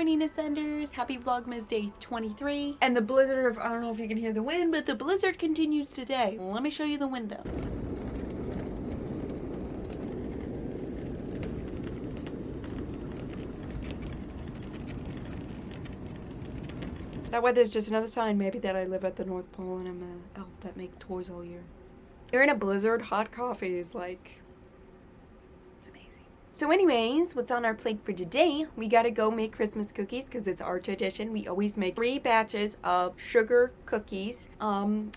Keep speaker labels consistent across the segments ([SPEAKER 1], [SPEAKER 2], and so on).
[SPEAKER 1] morning, Ascenders. Happy Vlogmas Day 23. And the blizzard of, I don't know if you can hear the wind, but the blizzard continues today. Let me show you the window. That weather's just another sign maybe that I live at the North Pole and I'm an elf that make toys all year. You're in a blizzard, hot coffee is like amazing. So anyways, what's on our plate for today? We gotta go make Christmas cookies because it's our tradition. We always make 3 batches of sugar cookies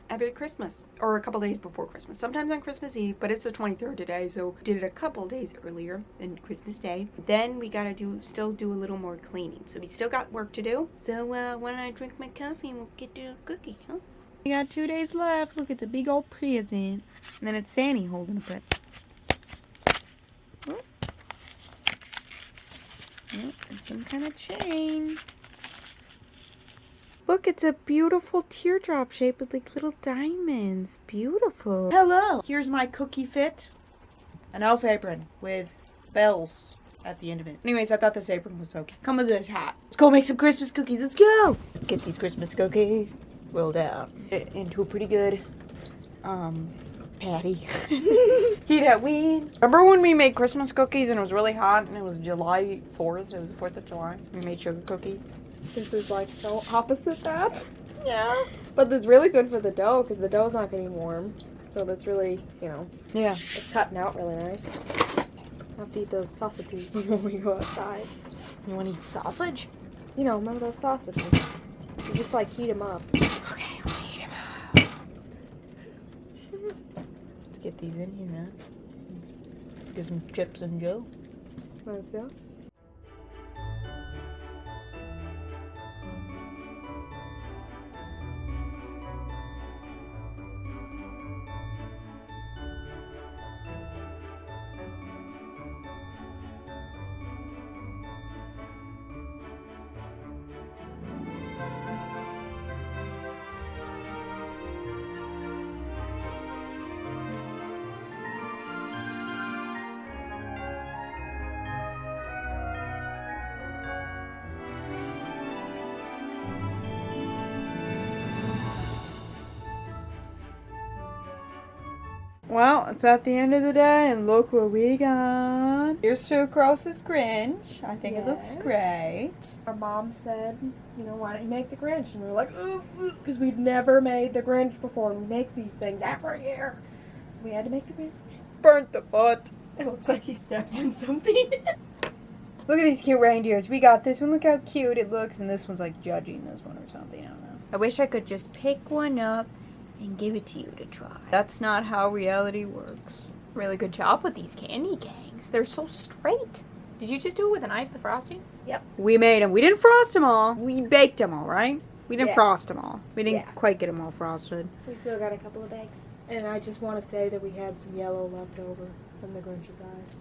[SPEAKER 1] every Christmas or a couple days before Christmas. Sometimes on Christmas Eve, but it's the 23rd today, so did it a couple days earlier than Christmas Day. Then we gotta still do a little more cleaning. So we still got work to do. So why don't I drink my coffee and we'll get to a cookie, huh? We got 2 days left. Look, it's a big old present. And then it's Sandy holding a present. Oh. Oh, and some kind of chain. Look, it's a beautiful teardrop shape with like little diamonds. Beautiful. Hello. Here's my cookie fit. An elf apron with bells at the end of it. Anyways, I thought this apron was okay. Come with this hat. Let's go make some Christmas cookies. Let's go. Get these Christmas cookies rolled out into a pretty good patty. Heat at wind. Remember when we made Christmas cookies and it was really hot and it was July 4th? It was the 4th of July. We made sugar cookies.
[SPEAKER 2] This is like so opposite that.
[SPEAKER 1] Yeah.
[SPEAKER 2] But it's really good for the dough because the dough's not getting warm. So that's really, you know,
[SPEAKER 1] Yeah.
[SPEAKER 2] it's cutting out really nice. I have to eat those sausages before we go outside.
[SPEAKER 1] You want to eat sausage?
[SPEAKER 2] You know, remember those sausages? You just like heat them up.
[SPEAKER 1] Okay, let's heat them up. Let's get these in here, huh? Get some chips and Joe.
[SPEAKER 2] Let's go.
[SPEAKER 1] Well, it's at the end of the day, and look what we got. Here's Sucrose's Grinch. I think it looks
[SPEAKER 2] Yes.
[SPEAKER 1] great.
[SPEAKER 2] Our mom said, you know, why don't you make the Grinch? And we were like, because we'd never made the Grinch before. And we make these things every year. So we had to make the Grinch.
[SPEAKER 1] Burnt the foot.
[SPEAKER 2] It looks like he stepped in something.
[SPEAKER 1] Look at these cute reindeers. We got this one. Look how cute it looks. And this one's like judging this one or something. I don't know. I wish I could just pick one up and give it to you to try. That's not how reality works.
[SPEAKER 2] Really good job with these candy canes. They're so straight. Did you just do it with a knife, the frosting? Yep.
[SPEAKER 1] We made them. We didn't frost them all. We baked them all, right? We didn't
[SPEAKER 2] Yeah.
[SPEAKER 1] frost them all. We didn't
[SPEAKER 2] Yeah.
[SPEAKER 1] quite get them all frosted.
[SPEAKER 2] We still got a couple of bags. And I just want to say that we had some yellow left over from the Grinch's eyes.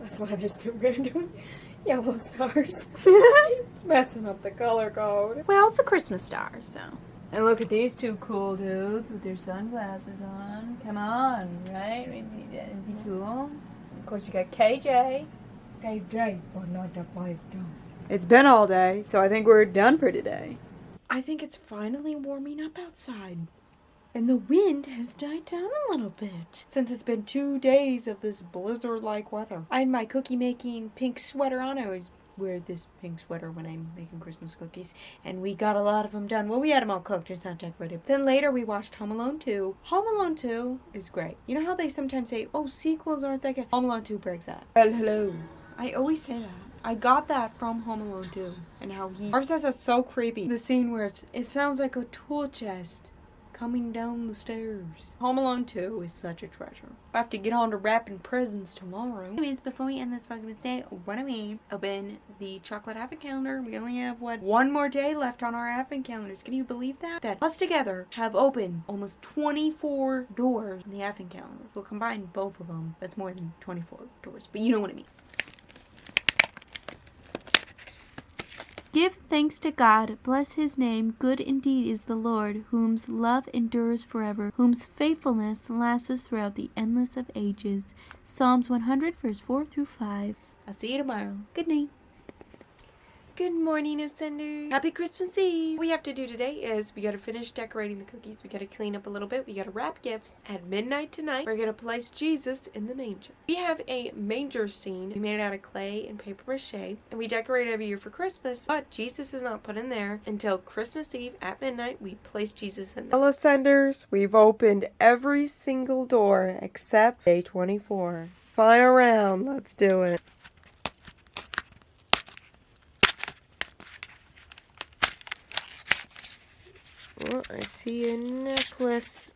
[SPEAKER 2] That's why there's 2 random yellow stars. It's messing up the color code.
[SPEAKER 1] Well, it's a Christmas star, so. And look at these 2 cool dudes with their sunglasses on. Come on, right? Isn't he cool? Of course, we got KJ.
[SPEAKER 2] KJ, but not the 5 down.
[SPEAKER 1] It's been all day, so I think we're done for today. I think it's finally warming up outside. And the wind has died down a little bit. Since it's been 2 days of this blizzard-like weather. I had my cookie-making pink sweater on. I always wear this pink sweater when I'm making Christmas cookies. And we got a lot of them done. Well, we had them all cooked, just not decorated. Then later we watched Home Alone 2. Home Alone 2 is great. You know how they sometimes say, oh, sequels aren't that good? Home Alone 2 breaks that. Well, hello. I always say that. I got that from Home Alone 2. And how Marv says that's so creepy. The scene where it sounds like a tool chest coming down the stairs. Home Alone 2 is such a treasure. I have to get on to wrapping presents tomorrow. Anyways, before we end this Vlogmas day, why don't we open the chocolate advent calendar? We only have, one more day left on our advent calendars. Can you believe that? That us together have opened almost 24 doors in the advent calendars. We'll combine both of them. That's more than 24 doors, but you know what I mean.
[SPEAKER 3] Give thanks to God, bless his name, good indeed is the Lord, whose love endures forever, whose faithfulness lasts throughout the endless of ages. Psalms 100, verse 4 through 5.
[SPEAKER 1] I'll see you tomorrow. Good night. Good morning, Ascender. Happy Christmas Eve. What we have to do today is we gotta finish decorating the cookies. We gotta clean up a little bit. We gotta wrap gifts. At midnight tonight, we're gonna place Jesus in the manger. We have a manger scene. We made it out of clay and paper mache, and we decorate every year for Christmas, but Jesus is not put in there until Christmas Eve at midnight. We place Jesus in there. Well, Ascenders, we've opened every single door except day 24. Final round. Let's do it. Oh, I see a necklace.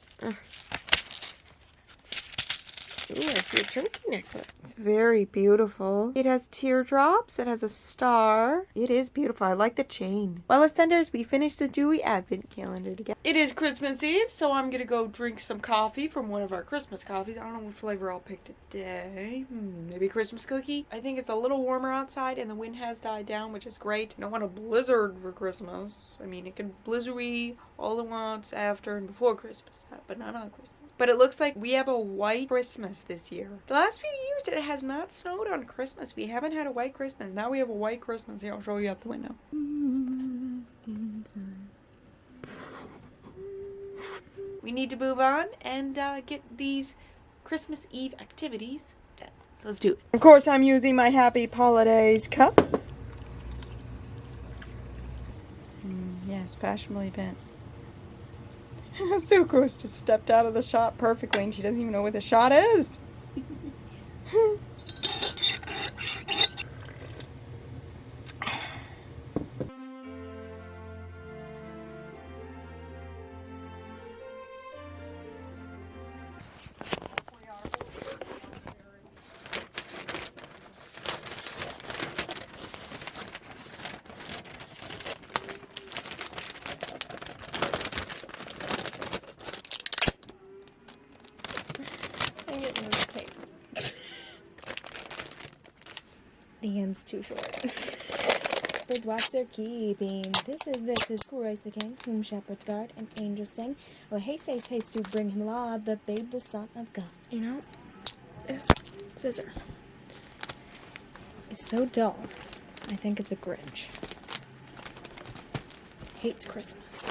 [SPEAKER 1] Ooh, I see a chunky necklace. It's very beautiful. It has teardrops. It has a star. It is beautiful. I like the chain. Well, Ascenders, we finished the Dewey Advent calendar together. It is Christmas Eve, so I'm gonna go drink some coffee from one of our Christmas coffees. I don't know what flavor I'll pick today. Maybe Christmas cookie? I think it's a little warmer outside and the wind has died down, which is great. I don't want a blizzard for Christmas. I mean, it can blizzardy all at once after and before Christmas, but not on Christmas. But it looks like we have a white Christmas this year. The last few years it has not snowed on Christmas. We haven't had a white Christmas. Now we have a white Christmas. Here, I'll show you out the window. We need to move on and get these Christmas Eve activities done. So let's do it. Of course, I'm using my Happy Holidays cup. Yes, fashionably bent. Sucrose just stepped out of the shot perfectly and she doesn't even know where the shot is.
[SPEAKER 2] The end's too short. Birds watch their keeping. This is Christ the King, whom shepherds guard and angels sing. Oh, haste, haste, haste to bring him laud, the babe, the Son of God. You know, this scissor is so dull. I think it's a Grinch. Hates Christmas.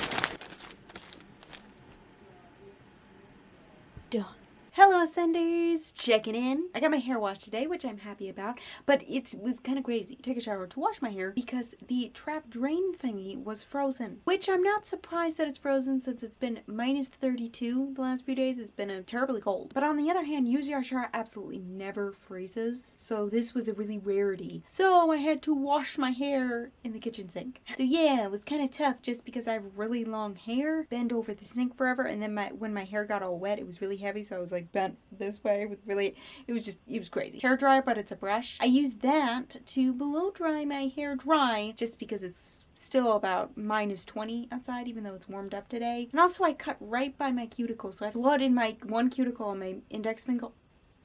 [SPEAKER 2] Done.
[SPEAKER 1] Hello, Ascenders! Checking in. I got my hair washed today, which I'm happy about, but it was kind of crazy. Take a shower to wash my hair because the trap drain thingy was frozen, which I'm not surprised that it's frozen since it's been minus 32 the last few days. It's been terribly cold. But on the other hand, usually our shower absolutely never freezes, so this was a really rarity. So I had to wash my hair in the kitchen sink. So yeah, it was kind of tough just because I have really long hair, bend over the sink forever, and then when my hair got all wet, it was really heavy, so I was like bent this way with it was crazy. Hair dryer, but it's a brush. I use that to blow dry my hair dry just because it's still about minus 20 outside, even though it's warmed up today. And also I cut right by my cuticle, so I have blood in my one cuticle on my index finger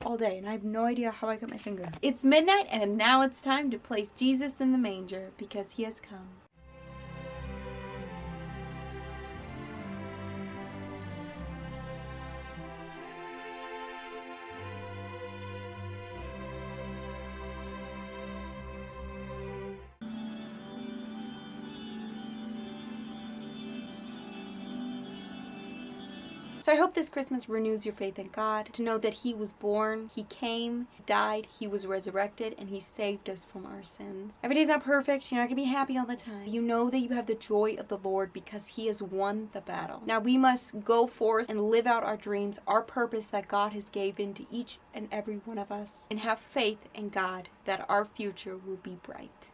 [SPEAKER 1] all day, and I have no idea how I cut my finger. It's midnight, and now it's time to place Jesus in the manger because he has come. So I hope this Christmas renews your faith in God, to know that he was born, he came, died, he was resurrected, and he saved us from our sins. Every day's not perfect, you're not going to be happy all the time. You know that you have the joy of the Lord because he has won the battle. Now we must go forth and live out our dreams, our purpose that God has given to each and every one of us, and have faith in God that our future will be bright.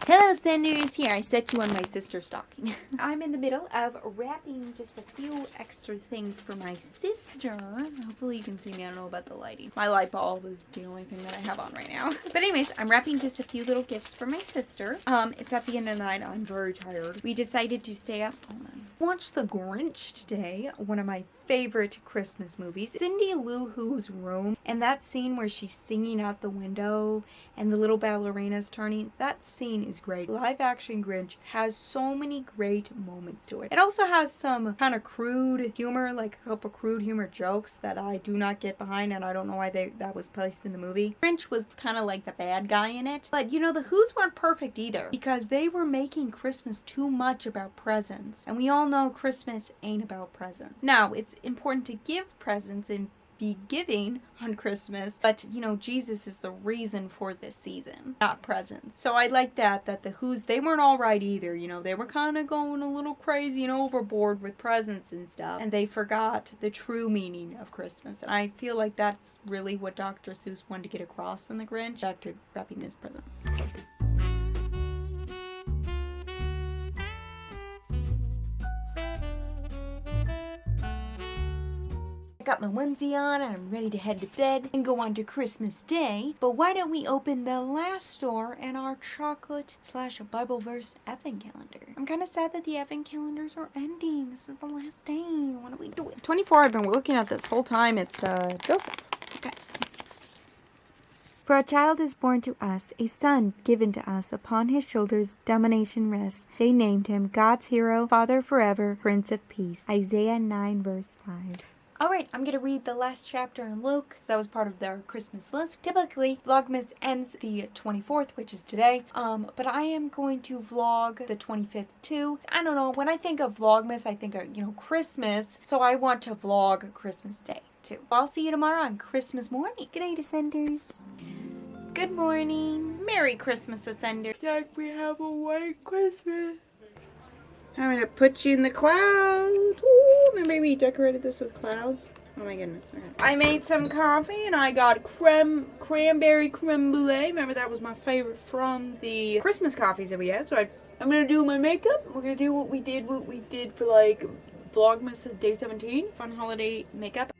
[SPEAKER 1] Hello, Senders! Here, I set you on my sister's stocking. I'm in the middle of wrapping just a few extra things for my sister. Hopefully you can see me. I don't know about the lighting. My light bulb is the only thing that I have on right now. But anyways, I'm wrapping just a few little gifts for my sister. It's at the end of the night. I'm very tired. We decided to stay up. Hold on. Watched The Grinch today, one of my favorite Christmas movies. Cindy Lou Who's Room, and that scene where she's singing out the window and the little ballerina's turning, that scene is great. Live action Grinch has so many great moments to it. It also has some kind of crude humor, like a couple crude humor jokes that I do not get behind, and I don't know why that was placed in the movie. Grinch was kind of like the bad guy in it, but you know, the Who's weren't perfect either, because they were making Christmas too much about presents, and we all know Christmas ain't about presents. Now, it's important to give presents and be giving on Christmas, but you know, Jesus is the reason for this season, not presents. So I like that the Who's, they weren't all right either, you know, they were kind of going a little crazy and overboard with presents and stuff, and they forgot the true meaning of Christmas, and I feel like that's really what Dr. Seuss wanted to get across in The Grinch. Back to wrapping this present. I got my onesie on and I'm ready to head to bed and go on to Christmas Day. But why don't we open the last store in our chocolate/Bible verse advent calendar? I'm kind of sad that the advent calendars are ending. This is the last day. What are we doing? 24, I've been looking at this whole time. It's Joseph. Okay.
[SPEAKER 3] For a child is born to us, a son given to us. Upon his shoulders domination rests. They named him God's hero, Father forever, Prince of Peace. Isaiah 9 verse 5.
[SPEAKER 1] Alright, I'm going to read the last chapter in Luke, because that was part of their Christmas list. Typically, Vlogmas ends the 24th, which is today, but I am going to vlog the 25th too. I don't know, when I think of Vlogmas, I think of, you know, Christmas, so I want to vlog Christmas Day too. I'll see you tomorrow on Christmas morning. Good night, Ascenders. Good morning. Merry Christmas, Ascenders. Like we have a white Christmas. I'm gonna put you in the clouds. Ooh, remember we decorated this with clouds? Oh my goodness. I made some coffee and I got cranberry creme brulee. Remember that was my favorite from the Christmas coffees that we had. So I'm gonna do my makeup. We're gonna do what we did for like Vlogmas Day 17. Fun holiday makeup.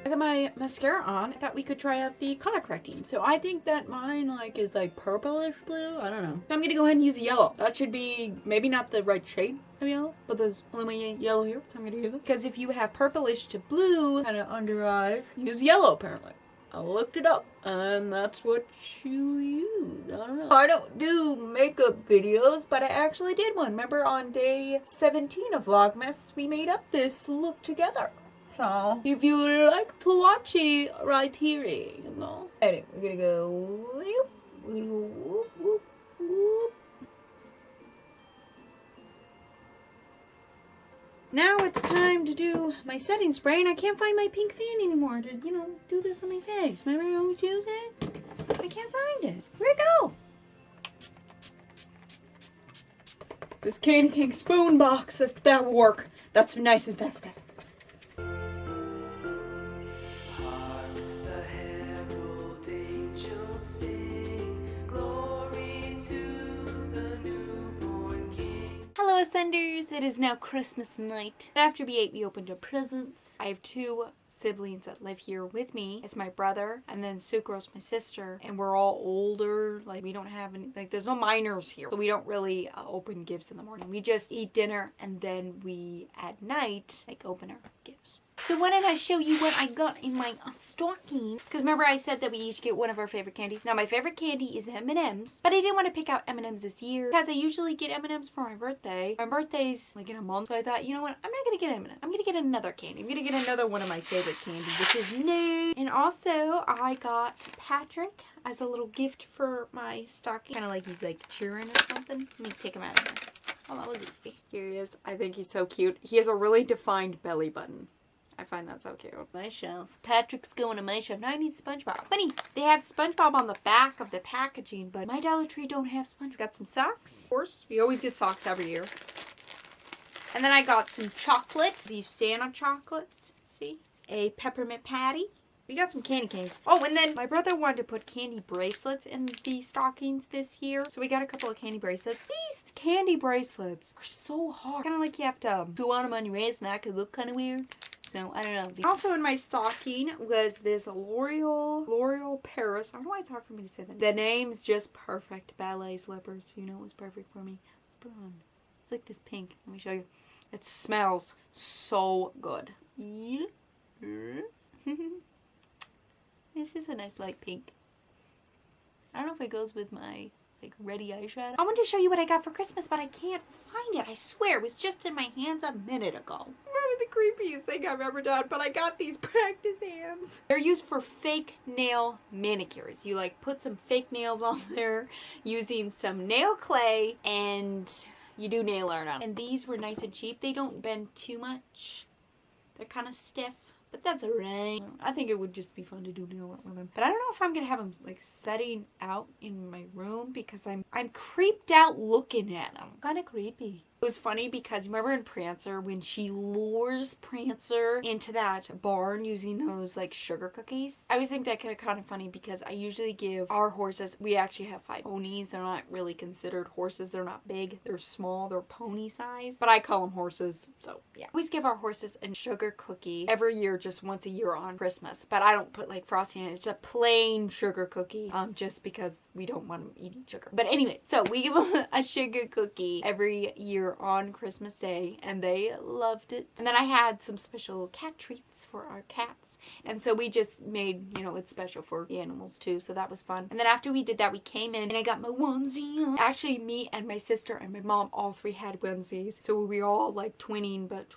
[SPEAKER 1] I got my mascara on. I thought we could try out the color correcting. So I think that mine is like purplish blue. I don't know. So I'm gonna go ahead and use a yellow. That should be maybe not the right shade of yellow, but there's only yellow here. So I'm gonna use it. Because if you have purplish to blue kind of under eyes, use yellow apparently. I looked it up and that's what you use. I don't know. I don't do makeup videos, but I actually did one. Remember on day 17 of Vlogmas, we made up this look together. So, if you would like to watch it right here, you know. Anyway, we're gonna go whoop, we're gonna go whoop, whoop, whoop. Now it's time to do my setting spray, and I can't find my pink fan anymore to, you know, do this on my face. Remember I always use it? I can't find it. Where'd it go? This Candy King spoon box, that will work. That's nice and festive. Hello Ascenders, it is now Christmas night. After we opened our presents. I have two siblings that live here with me. It's my brother and then Sucro's my sister, and we're all older. Like we don't have any, like there's no minors here. So we don't really open gifts in the morning. We just eat dinner and then we at night like open our gifts. So why don't I show you what I got in my stocking? Because remember I said that we each get one of our favorite candies. Now my favorite candy is M&M's, but I didn't want to pick out M&M's this year because I usually get M&M's for my birthday. My birthday's like in a month, so I thought, you know what? I'm not going to get M&M's. I'm going to get another candy. I'm going to get another one of my favorite candies, which is new. And also I got Patrick as a little gift for my stocking. Kind of like he's like cheering or something. Let me take him out of here. Oh, that was easy. Here he is. I think he's so cute. He has a really defined belly button. I find that so cute. My shelf. Patrick's going to my shelf. Now I need SpongeBob. Funny, they have SpongeBob on the back of the packaging, but my Dollar Tree don't have SpongeBob. Got some socks. Of course, we always get socks every year. And then I got some chocolate. These Santa chocolates. See? A peppermint patty. We got some candy canes. Oh, and then my brother wanted to put candy bracelets in the stockings this year. So we got a couple of candy bracelets. These candy bracelets are so hard. Kind of like you have to chew on them on your wrist and that could look kind of weird.
[SPEAKER 3] So, I don't know.
[SPEAKER 1] Also in my stocking was this L'Oreal Paris. I don't know why it's hard for me to say that. The name's just perfect. Ballet slippers. You know it was perfect for me. Let's put it on. It's like this pink. Let me show you. It smells so good. Yeah. This is a nice light pink. I don't know if it goes with my like ready eyeshadow. I wanted to show you what I got for Christmas, but I can't find it. I swear it was just in my hands a minute ago. Remember the creepiest thing I've ever done, but I got these practice hands. They're used for fake nail manicures. You like put some fake nails on there using some nail clay and you do nail art on them. And these were nice and cheap. They don't bend too much. They're kind of stiff. But that's alright. I think it would just be fun to do nail art with them. But I don't know if I'm gonna have them like setting out in my room because I'm creeped out looking at them. Kind of creepy. It was funny because remember in Prancer when she lures Prancer into that barn using those like sugar cookies? I always think that kind of funny because I usually give our horses, we actually have 5 ponies. They're not really considered horses. They're not big. They're small. They're pony size. But I call them horses. So yeah. We always give our horses a sugar cookie every year, just once a year on Christmas. But I don't put like frosting in it. It's a plain sugar cookie just because we don't want them eating sugar. But anyway, so we give them a sugar cookie every year on Christmas Day and they loved it. And then I had some special cat treats for our cats. And so we just made, you know, it's special for the animals too. So that was fun. And then after we did that, we came in and I got my onesie on. Actually, me and my sister and my mom, all 3 had onesies. So we were all like twinning, but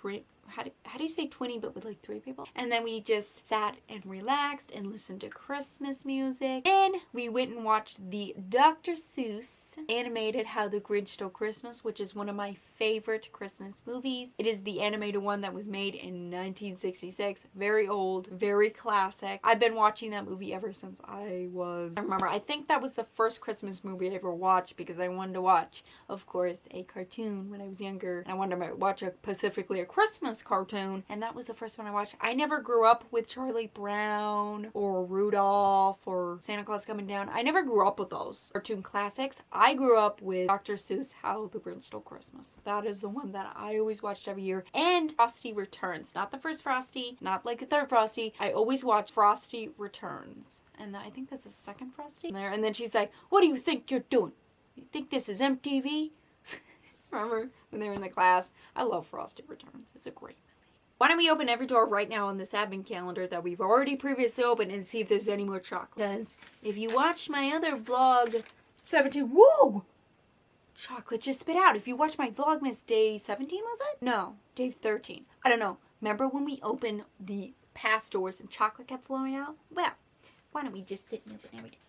[SPEAKER 1] how do you say twinning but with like 3 people? And then we just sat and relaxed and listened to Christmas music. Then we went and watched the Dr. Seuss animated How the Grinch Stole Christmas, which is one of my favorite Christmas movies. It is the animated one that was made in 1966. Very old, very classic. I've been watching that movie ever since I remember, I think that was the first Christmas movie I ever watched because I wanted to watch, of course, a cartoon when I was younger. And I wanted to watch specifically a Christmas cartoon, and that was the first one I watched. I never grew up with Charlie Brown or Rudolph or Santa Claus Coming Down. I never grew up with those cartoon classics. I grew up with Dr. Seuss, How the Grinch Stole Christmas. That is the one that I always watched every year. And Frosty Returns. Not the first Frosty, not like the third Frosty. I always watch Frosty Returns. And I think that's the second Frosty there. And then she's like, "What do you think you're doing? You think this is MTV?" Remember when they were in the class? I love Frosty Returns. It's a great movie. Why don't we open every door right now on this advent calendar that we've already previously opened and see if there's any more chocolate. Because if you watch my other vlog, 17, whoa! Chocolate just spit out. If you watch my Vlogmas day 17, was it? No, day 13. I don't know. Remember when we opened the past doors and chocolate kept flowing out? Well, why don't we just sit and open everything?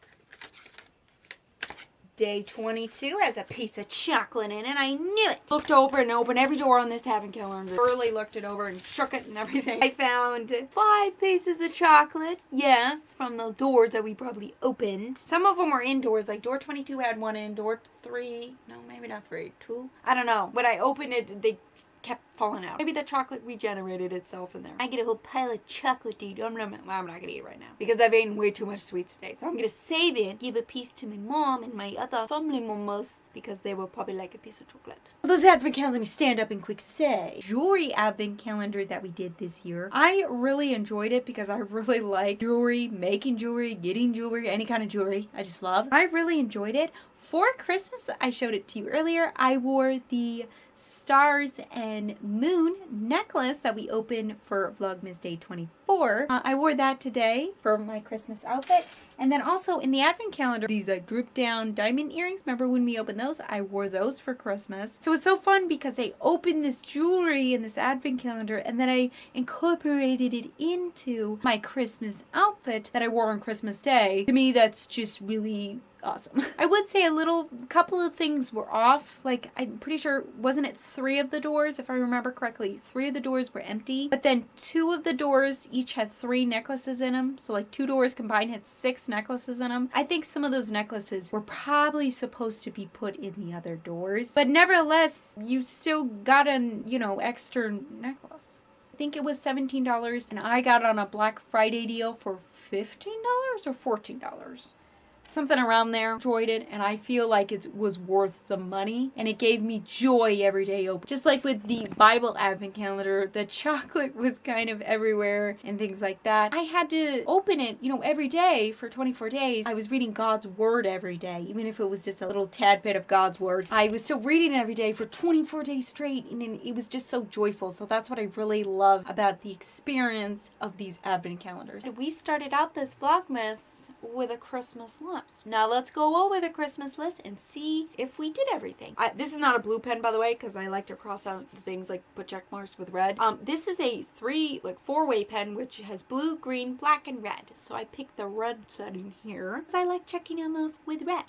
[SPEAKER 1] Day 22 has a piece of chocolate in it. I knew it. Looked over and opened every door on this advent calendar. Thoroughly looked it over and shook it and everything. I found 5 pieces of chocolate. Yes, from those doors that we probably opened. Some of them were indoors. Like door 22 had one in. Door 3, no, maybe not 3. 2? I don't know. When I opened it, they kept falling out. Maybe the chocolate regenerated itself in there. I get a whole pile of chocolate to eat. I'm not gonna eat it right now because I've eaten way too much sweets today. So I'm gonna save it, give a piece to my mom and my other family members because they will probably like a piece of chocolate. Those advent calendars, let me stand up and quick say. Jewelry advent calendar that we did this year. I really enjoyed it because I really like jewelry, making jewelry, getting jewelry, any kind of jewelry. I just love. I really enjoyed it. For Christmas, I showed it to you earlier, I wore the stars and moon necklace that we opened for Vlogmas Day 24. I wore that today for my Christmas outfit. And then also in the advent calendar, these droop down diamond earrings. Remember when we opened those? I wore those for Christmas. So it's so fun because I opened this jewelry in this advent calendar and then I incorporated it into my Christmas outfit that I wore on Christmas Day. To me, that's just really awesome. I would say couple of things were off. Like, I'm pretty sure, wasn't it 3 of the doors, if I remember correctly? 3 of the doors were empty, but then 2 of the doors each had 3 necklaces in them. So like 2 doors combined had 6 necklaces in them. I think some of those necklaces were probably supposed to be put in the other doors, but nevertheless, you still got an, extra necklace. I think it was $17 and I got it on a Black Friday deal for $15 or $14. something around there. Enjoyed it, and I feel like it was worth the money, and it gave me joy every day open. Just like with the Bible Advent calendar, the chocolate was kind of everywhere and things like that. I had to open it, you know, every day for 24 days. I was reading God's Word every day, even if it was just a little tad bit of God's Word. I was still reading it every day for 24 days straight, and it was just so joyful. So that's what I really love about the experience of these Advent calendars. We started out this Vlogmas with a Christmas list. Now let's go over the Christmas list and see if we did everything. This is not a blue pen, by the way, because I like to cross out things, like put check marks with red. This is a four-way pen, which has blue, green, black, and red. So I picked the red setting here because I like checking them off with red.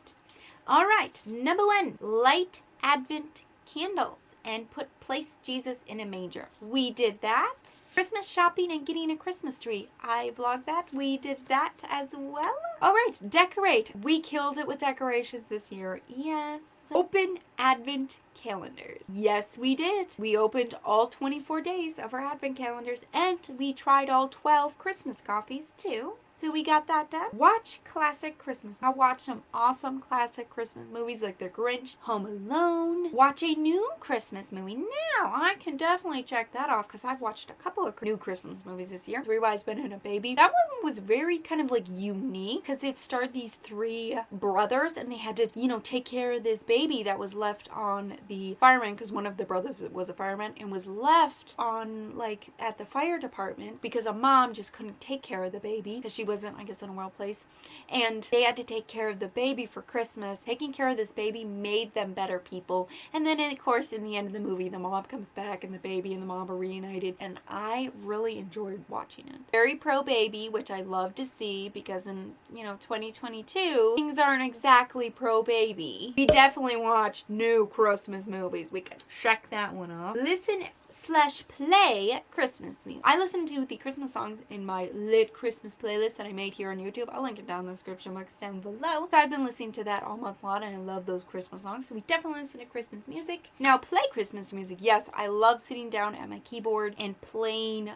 [SPEAKER 1] All right, number 1, light Advent candles and place Jesus in a manger. We did that. Christmas shopping and getting a Christmas tree. I vlogged that. We did that as well. All right, decorate. We killed it with decorations this year. Yes. Open Advent calendars. Yes, we did. We opened all 24 days of our Advent calendars, and we tried all 12 Christmas coffees too. So we got that done. Watch classic Christmas. I watched some awesome classic Christmas movies like The Grinch, Home Alone. Watch a new Christmas movie. Now, I can definitely check that off because I've watched a couple of new Christmas movies this year. Three Wise Men and a Baby. That one was very kind of like unique because it starred these 3 brothers, and they had to, you know, take care of this baby that was left on the fireman, because one of the brothers was a fireman and was left on, like, at the fire department because a mom just couldn't take care of the baby because she wasn't, I guess, in a well place, and they had to take care of the baby for Christmas. Taking care of this baby made them better people, and then of course in the end of the movie the mom comes back and the baby and the mom are reunited, and I really enjoyed watching it. Very pro baby, which I love to see because in, you know, 2022 things aren't exactly pro baby. We definitely watched new Christmas movies. We could check that one off. Listen/play Christmas music. I listen to the Christmas songs in my lit Christmas playlist that I made here on YouTube. I'll link it down in the description box down below. So I've been listening to that all month long, and I love those Christmas songs. So we definitely listen to Christmas music. Now, play Christmas music. Yes, I love sitting down at my keyboard and playing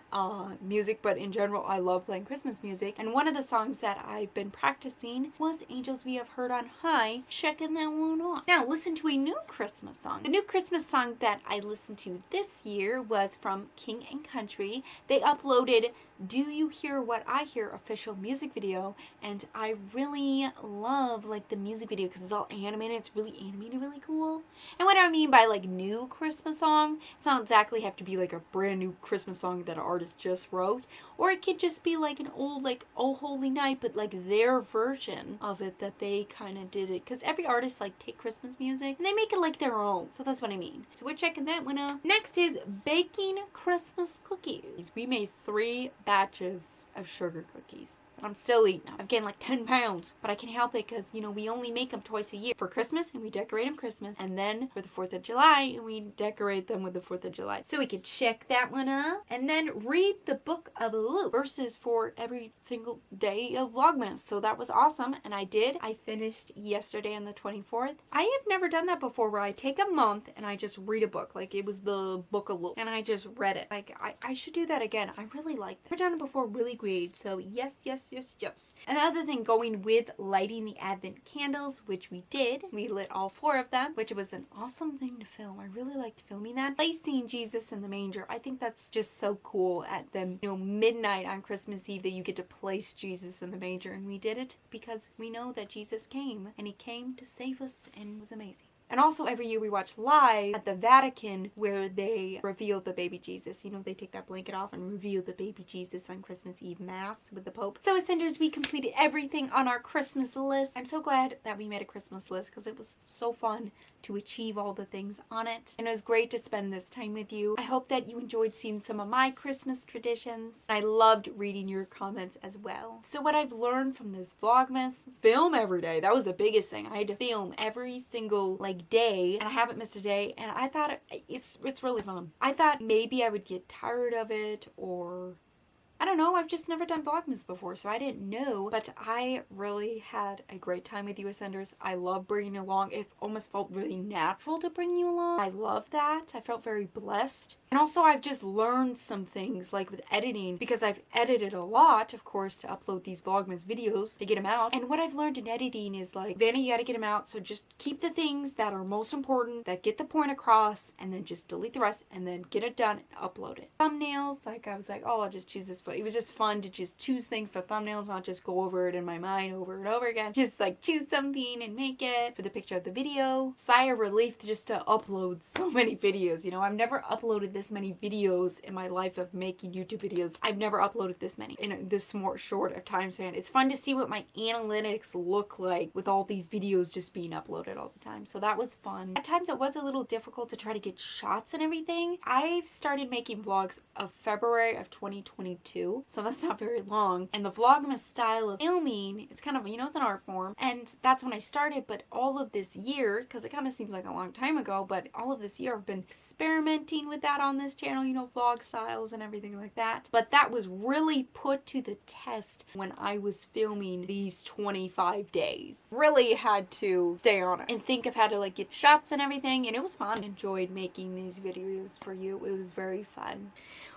[SPEAKER 1] music, but in general, I love playing Christmas music. And one of the songs that I've been practicing was Angels We Have Heard on High. Checking that one off. Now, listen to a new Christmas song. The new Christmas song that I listened to this year was from King and Country. They uploaded Do You Hear What I Hear official music video, and I really love like the music video because it's all animated. It's really animated, really cool. And what I mean by like new Christmas song, it's not exactly have to be like a brand new Christmas song that an artist just wrote, or it could just be like an old like Oh Holy Night, but like their version of it that they kind of did it, because every artist like take Christmas music and they make it like their own. So that's what I mean. So we're checking that one out. Next is baking Christmas cookies. We made 3 batches of sugar cookies. I'm still eating them. I've gained like 10 pounds, but I can't help it because, you know, we only make them twice a year. For Christmas, and we decorate them Christmas, and then for the 4th of July, and we decorate them with the 4th of July. So we could check that one out. And then read the book of Luke, verses for every single day of Vlogmas. So that was awesome, and I did. I finished yesterday on the 24th. I have never done that before, where I take a month and I just read a book. Like it was the book of Luke, and I just read it. Like I should do that again. I really like that. I've done it before, really great. So yes. And the other thing, going with lighting the Advent candles, which we did. We lit all 4 of them, which was an awesome thing to film. I really liked filming that. Placing Jesus in the manger. I think that's just so cool at the, you know, midnight on Christmas Eve that you get to place Jesus in the manger. And we did it because we know that Jesus came, and he came to save us, and it was amazing. And also every year we watch live at the Vatican where they reveal the baby Jesus. You know, they take that blanket off and reveal the baby Jesus on Christmas Eve Mass with the Pope. So Ascenders, we completed everything on our Christmas list. I'm so glad that we made a Christmas list because it was so fun to achieve all the things on it. And it was great to spend this time with you. I hope that you enjoyed seeing some of my Christmas traditions. I loved reading your comments as well. So what I've learned from this Vlogmas, film every day. That was the biggest thing. I had to film every single day, and I haven't missed a day, and I thought it's really fun. I thought maybe I would get tired of it, or I don't know, I've just never done Vlogmas before, so I didn't know, but I really had a great time with you Ascenders. I love bringing you along. It almost felt really natural to bring you along. I love that. I felt very blessed. And also I've just learned some things like with editing, because I've edited a lot, of course, to upload these Vlogmas videos to get them out. And what I've learned in editing is like, Vanna, you gotta get them out, so just keep the things that are most important, that get the point across, and then just delete the rest, and then get it done and upload it. Thumbnails, like I was like, oh, I'll just choose this. It was just fun to just choose things for thumbnails, not just go over it in my mind over and over again. Just like choose something and make it for the picture of the video. Sigh of relief just to upload so many videos. You know, I've never uploaded this many videos in my life of making YouTube videos. I've never uploaded this many in this more short of time span. It's fun to see what my analytics look like with all these videos just being uploaded all the time. So that was fun. At times it was a little difficult to try to get shots and everything. I've started making vlogs of February of 2022, so that's not very long. And the Vlogmas style of filming, it's kind of, you know, it's an art form, and that's when I started. But all of this year, because it kind of seems like a long time ago, but all of this year I've been experimenting with that on this channel, you know, vlog styles and everything like that. But that was really put to the test when I was filming these 25 days. Really had to stay on it and think of how to like get shots and everything, and it was fun. I enjoyed making these videos for you. It was very fun.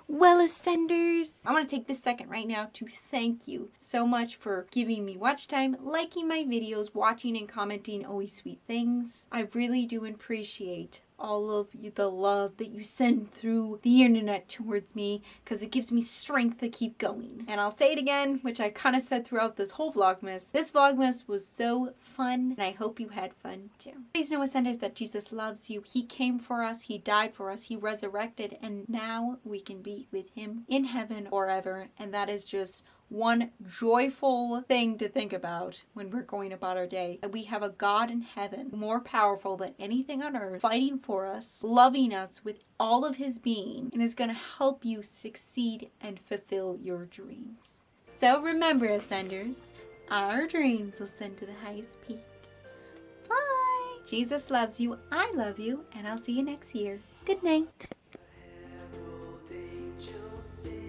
[SPEAKER 1] Well, Ascenders, I want to take this second right now to thank you so much for giving me watch time, liking my videos, watching and commenting always sweet things. I really do appreciate all of you, the love that you send through the internet towards me, because it gives me strength to keep going. And I'll say it again, which I kind of said throughout this whole Vlogmas. This Vlogmas was so fun, and I hope you had fun too. Please know, Ascenders, that Jesus loves you. He came for us, He died for us, He resurrected, and now we can be with Him in heaven forever. And that is just one joyful thing to think about when we're going about our day. We have a God in heaven more powerful than anything on earth, fighting for us, loving us with all of His being, and is going to help you succeed and fulfill your dreams. So remember, Ascenders, our dreams will send to the highest peak. Bye! Jesus loves you, I love you, and I'll see you next year. Good night.
[SPEAKER 4] Herald angels sing.